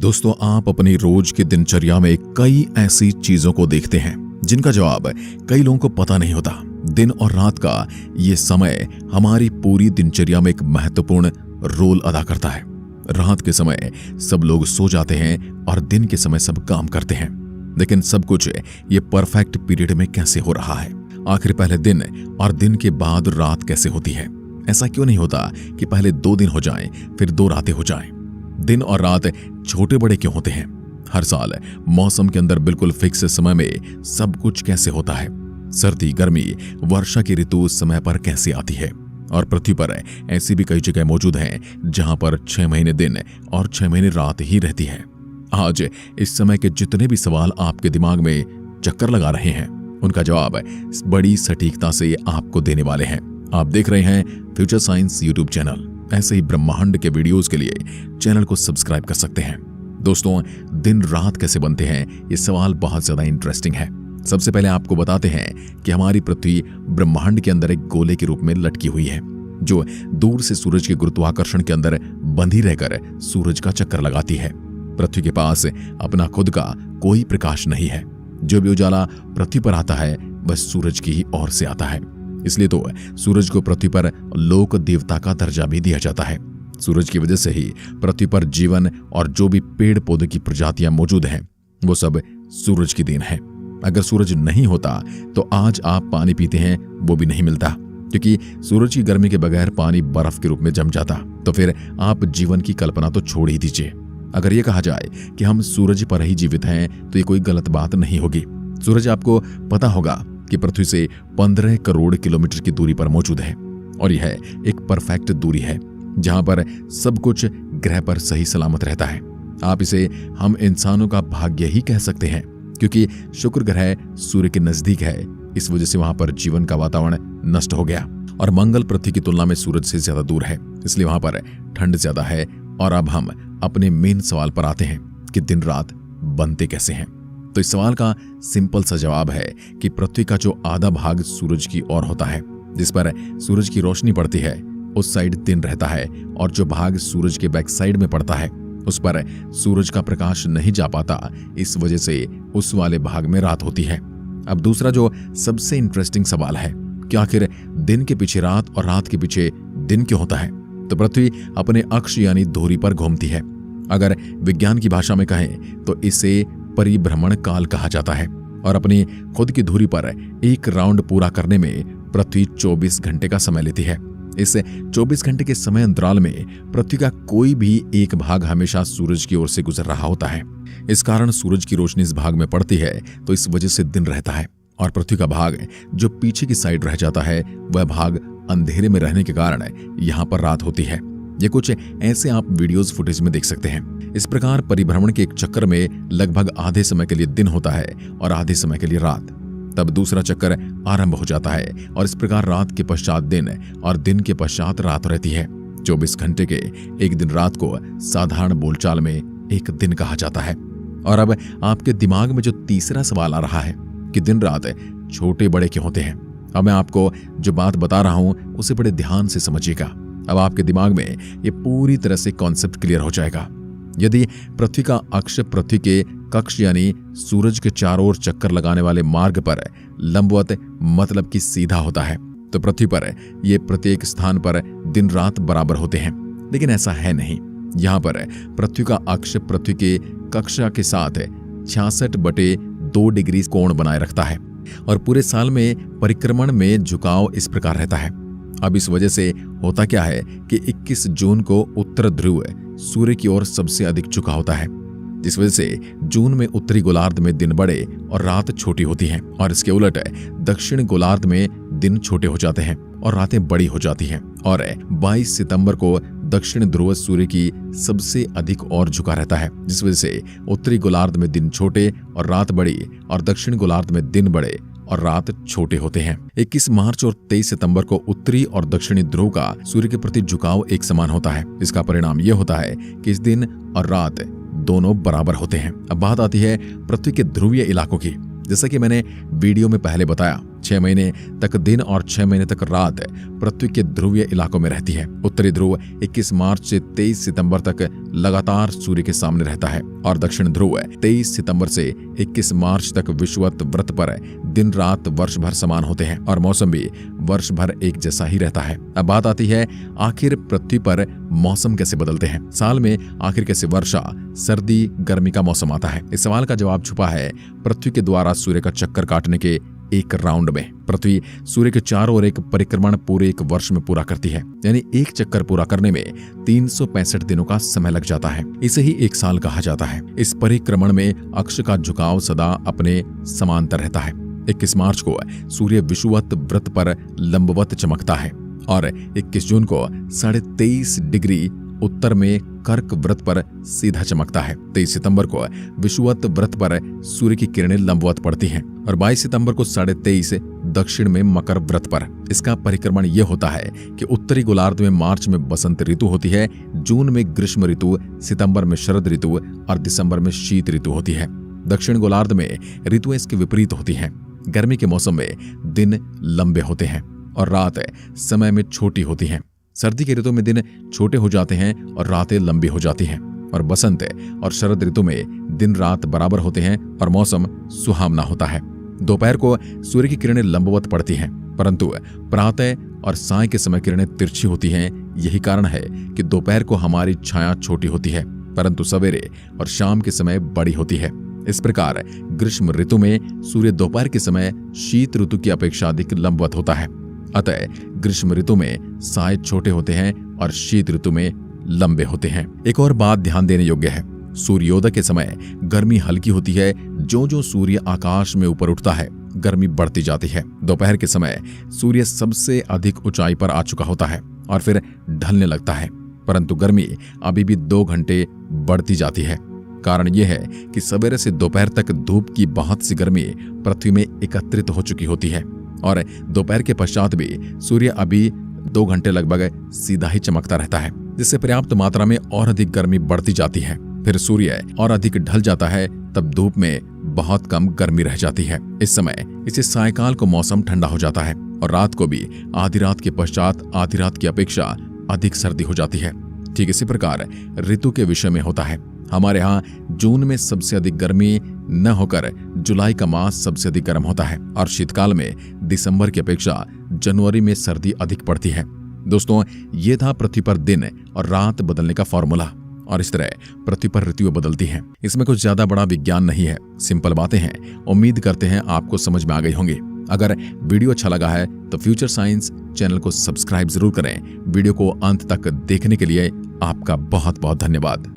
दोस्तों, आप अपनी रोज की दिनचर्या में कई ऐसी चीजों को देखते हैं जिनका जवाब कई लोगों को पता नहीं होता। दिन और रात का ये समय हमारी पूरी दिनचर्या में एक महत्वपूर्ण रोल अदा करता है। रात के समय सब लोग सो जाते हैं और दिन के समय सब काम करते हैं, लेकिन सब कुछ ये परफेक्ट पीरियड में कैसे हो रहा है? आखिर पहले दिन और दिन के बाद रात कैसे होती है? ऐसा क्यों नहीं होता कि पहले 2 दिन हो जाएं, फिर 2 रातें हो जाएं? दिन और रात छोटे बड़े क्यों होते हैं? हर साल मौसम के अंदर बिल्कुल फिक्स समय में सब कुछ कैसे होता है? सर्दी, गर्मी, वर्षा की ऋतु समय पर कैसे आती है? और पृथ्वी पर ऐसी भी कई जगह मौजूद हैं जहां पर 6 महीने दिन और 6 महीने रात ही रहती है। आज इस समय के जितने भी सवाल आपके दिमाग में चक्कर लगा रहे हैं, उनका जवाब बड़ी सटीकता से आपको देने वाले हैं। आप देख रहे हैं फ्यूचर साइंस यूट्यूब चैनल। ऐसे ही ब्रह्मांड के वीडियोस के लिए चैनल को सब्सक्राइब कर सकते हैं। दोस्तों, दिन रात कैसे बनते हैं, ये सवाल बहुत ज्यादा इंटरेस्टिंग है। सबसे पहले आपको बताते हैं कि हमारी पृथ्वी ब्रह्मांड के अंदर एक गोले के रूप में लटकी हुई है, जो दूर से सूरज के गुरुत्वाकर्षण के अंदर बंधी रहकर सूरज का चक्कर लगाती है। पृथ्वी के पास अपना खुद का कोई प्रकाश नहीं है। जो भी उजाला पृथ्वी पर आता है वह सूरज की ही ओर से आता है। इसलिए तो सूरज को पृथ्वी पर लोक देवता का दर्जा भी दिया जाता है। सूरज की वजह से ही पृथ्वी पर जीवन और जो भी पेड़ पौधे की प्रजातियां मौजूद हैं, वो सब सूरज की देन है। अगर सूरज नहीं होता तो आज आप पानी पीते हैं वो भी नहीं मिलता, क्योंकि सूरज की गर्मी के बगैर पानी बर्फ के रूप में जम जाता। तो फिर आप जीवन की कल्पना तो छोड़ ही दीजिए। अगर ये कहा जाए कि हम सूरज पर ही जीवित हैं तो ये कोई गलत बात नहीं होगी। सूरज, आपको पता होगा कि पृथ्वी से 15 करोड़ किलोमीटर की दूरी पर मौजूद है, और यह एक परफेक्ट दूरी है जहां पर सब कुछ ग्रह पर सही सलामत रहता है। आप इसे हम इंसानों का भाग्य ही कह सकते हैं, क्योंकि शुक्र ग्रह सूर्य के नजदीक है। इस वजह से वहां पर जीवन का वातावरण नष्ट हो गया, और मंगल पृथ्वी की तुलना में सूरज से ज्यादा दूर है, इसलिए वहां पर ठंड ज्यादा है। और अब हम अपने मेन सवाल पर आते हैं कि दिन रात बनते कैसे हैं। तो इस सवाल का सिंपल सा जवाब है कि पृथ्वी का जो आधा भाग सूरज की ओर होता है, जिस पर सूरज की रोशनी पड़ती है, उस साइड दिन रहता है, और जो भाग सूरज के बैक साइड में पड़ता है उस पर सूरज का प्रकाश नहीं जा पाता। इस वजह से उस वाले भाग में रात होती है। अब दूसरा जो सबसे इंटरेस्टिंग सवाल है कि आखिर दिन के पीछे रात और रात के पीछे दिन क्यों होता है? तो पृथ्वी अपने अक्ष यानी धुरी पर घूमती है। अगर विज्ञान की भाषा में कहें तो इसे परिभ्रमण काल कहा जाता है, और अपनी खुद की धुरी पर एक राउंड पूरा करने में पृथ्वी 24 घंटे का समय लेती है। इस 24 घंटे के समय अंतराल में पृथ्वी का कोई भी एक भाग हमेशा सूरज की ओर से गुजर रहा होता है। इस कारण सूरज की रोशनी इस भाग में पड़ती है, तो इस वजह से दिन रहता है, और पृथ्वी का भाग जो पीछे की साइड रह जाता है वह भाग अंधेरे में रहने के कारण यहाँ पर रात होती है। ये कुछ ऐसे आप वीडियोस फुटेज में देख सकते हैं। इस प्रकार परिभ्रमण के एक चक्कर में लगभग आधे समय के लिए दिन होता है और आधे समय के लिए रात। तब दूसरा चक्कर आरंभ हो जाता है, और इस प्रकार रात के पश्चात दिन और दिन के पश्चात रात रहती है। 24 घंटे के एक दिन रात को साधारण बोलचाल में एक दिन कहा जाता है। और अब आपके दिमाग में जो तीसरा सवाल आ रहा है कि दिन रात छोटे बड़े क्यों होते हैं, अब मैं आपको जो बात बता रहा हूं उसे बड़े ध्यान से समझिएगा। अब आपके दिमाग में ये पूरी तरह से कॉन्सेप्ट क्लियर हो जाएगा। यदि पृथ्वी का अक्ष पृथ्वी के कक्ष यानी सूरज के चारों ओर चक्कर लगाने वाले मार्ग पर लंबवत मतलब कि सीधा होता है, तो पृथ्वी पर ये प्रत्येक स्थान पर दिन रात बराबर होते हैं। लेकिन ऐसा है नहीं। यहाँ पर पृथ्वी का अक्ष पृथ्वी के कक्षा के साथ 66/2 डिग्री कोण बनाए रखता है, और पूरे साल में परिक्रमण में झुकाव इस प्रकार रहता है। अब इस वजह से होता क्या है कि 21 जून को उत्तर ध्रुव सूर्य की ओर सबसे अधिक झुका होता है, जिस वजह से जून में उत्तरी गोलार्ध में दिन बड़े और रात छोटी होती हैं, और इसके उलट दक्षिण गोलार्ध में दिन छोटे हो जाते हैं और रातें बड़ी हो जाती हैं। और 22 सितंबर को दक्षिण ध्रुव सूर्य की सबसे अधिक ओर झुका रहता है, जिस वजह से उत्तरी गोलार्ध में दिन छोटे और रात बड़ी, और दक्षिण गोलार्ध में दिन बड़े और रात छोटे होते हैं। 21 मार्च और 23 सितंबर को उत्तरी और दक्षिणी ध्रुव का सूर्य के प्रति झुकाव एक समान होता है। इसका परिणाम यह होता है कि इस दिन और रात दोनों बराबर होते हैं। अब बात आती है पृथ्वी के ध्रुवीय इलाकों की, जैसा कि मैंने वीडियो में पहले बताया, 6 महीने तक दिन और 6 महीने तक रात पृथ्वी के ध्रुवीय इलाकों में रहती है। उत्तरी ध्रुव 21 मार्च से 23 सितंबर तक लगातार सूर्य के सामने रहता है और दक्षिण ध्रुव 23 सितंबर से 21 मार्च तक विषुवत वृत्त पर दिन रात वर्ष भर समान होते हैं और मौसम भी वर्ष भर एक जैसा ही रहता है। अब बात आती है, आखिर पृथ्वी पर मौसम कैसे बदलते हैं? साल में आखिर कैसे वर्षा, सर्दी, गर्मी का मौसम आता है? इस सवाल का जवाब छुपा है पृथ्वी के द्वारा सूर्य का चक्कर काटने के एक राउंड में। पृथ्वी सूर्य के चारों ओर एक परिक्रमण पूरे एक वर्ष में पूरा करती है, यानी एक चक्कर पूरा करने में 365 दिनों का समय लग जाता है। इसे ही एक साल कहा जाता है। इस परिक्रमण में अक्ष का झुकाव सदा अपने समांतर रहता है। 21 मार्च को सूर्य विषुवत वृत्त पर लंबवत चमकता है और 21 जून को 23.5 डिग्री उत्तर में कर्क वृत्त पर सीधा चमकता है। 23 सितंबर को विषुवत वृत्त पर सूर्य की किरणें लंबवत पड़ती हैं और 22 सितंबर को 23.5 दक्षिण में मकर वृत्त पर। इसका परिक्रमण यह होता है कि उत्तरी गोलार्ध में मार्च में बसंत ऋतु होती है, जून में ग्रीष्म ऋतु, सितंबर में शरद ऋतु और दिसंबर में शीत ऋतु होती है। दक्षिण गोलार्ध में ऋतुएं इसके विपरीत होती हैं। गर्मी के मौसम में दिन लंबे होते हैं और रात समय में छोटी होती हैं। सर्दी के ऋतु में दिन छोटे हो जाते हैं और रातें लंबी हो जाती हैं और बसंत और शरद ऋतु में दिन रात बराबर होते हैं और मौसम सुहावना होता है। दोपहर को सूर्य की किरणें लंबवत पड़ती हैं, परंतु प्रातः और साय के समय किरणें तिरछी होती हैं। यही कारण है कि दोपहर को हमारी छाया छोटी होती है, परंतु सवेरे और शाम के समय बड़ी होती है। इस प्रकार ग्रीष्म ऋतु में सूर्य दोपहर के समय शीत ऋतु की अपेक्षा अधिक लंबवत होता है। अतः ग्रीष्म ऋतु में साय छोटे होते हैं और शीत ऋतु में लंबे होते हैं। एक और बात ध्यान देने योग्य है, सूर्योदय के समय गर्मी हल्की होती है। जो सूर्य आकाश में ऊपर उठता है, गर्मी बढ़ती जाती है। दोपहर के समय सूर्य सबसे अधिक ऊंचाई पर आ चुका होता है और फिर ढलने लगता है, परंतु गर्मी अभी भी 2 घंटे बढ़ती जाती है। कारण यह है कि सवेरे से दोपहर तक धूप की बहुत सी गर्मी पृथ्वी में एकत्रित हो चुकी होती है और दोपहर के पश्चात भी सूर्य अभी 2 घंटे लगभग सीधा ही चमकता रहता है, जिससे पर्याप्त मात्रा में और अधिक गर्मी बढ़ती जाती है। फिर सूर्य और अधिक ढल जाता है, तब धूप में बहुत कम गर्मी रह जाती है। इस समय इसे सायकाल को मौसम ठंडा हो जाता है और रात को भी आधी रात के पश्चात आधी रात की अपेक्षा अधिक सर्दी हो जाती है। ठीक इसी प्रकार ऋतु के विषय में होता है। हमारे यहाँ जून में सबसे अधिक गर्मी न होकर जुलाई का मास सबसे अधिक गर्म होता है और शीतकाल में दिसंबर की अपेक्षा जनवरी में सर्दी अधिक पड़ती है। दोस्तों, ये था पृथ्वी पर दिन और रात बदलने का फॉर्मूला और इस तरह पृथ्वी पर ऋतुएं बदलती हैं। इसमें कुछ ज्यादा बड़ा विज्ञान नहीं है, सिंपल बातें हैं। उम्मीद करते हैं आपको समझ में आ गई होंगी। अगर वीडियो अच्छा लगा है तो फ्यूचर साइंस चैनल को सब्सक्राइब जरूर करें। वीडियो को अंत तक देखने के लिए आपका बहुत बहुत धन्यवाद।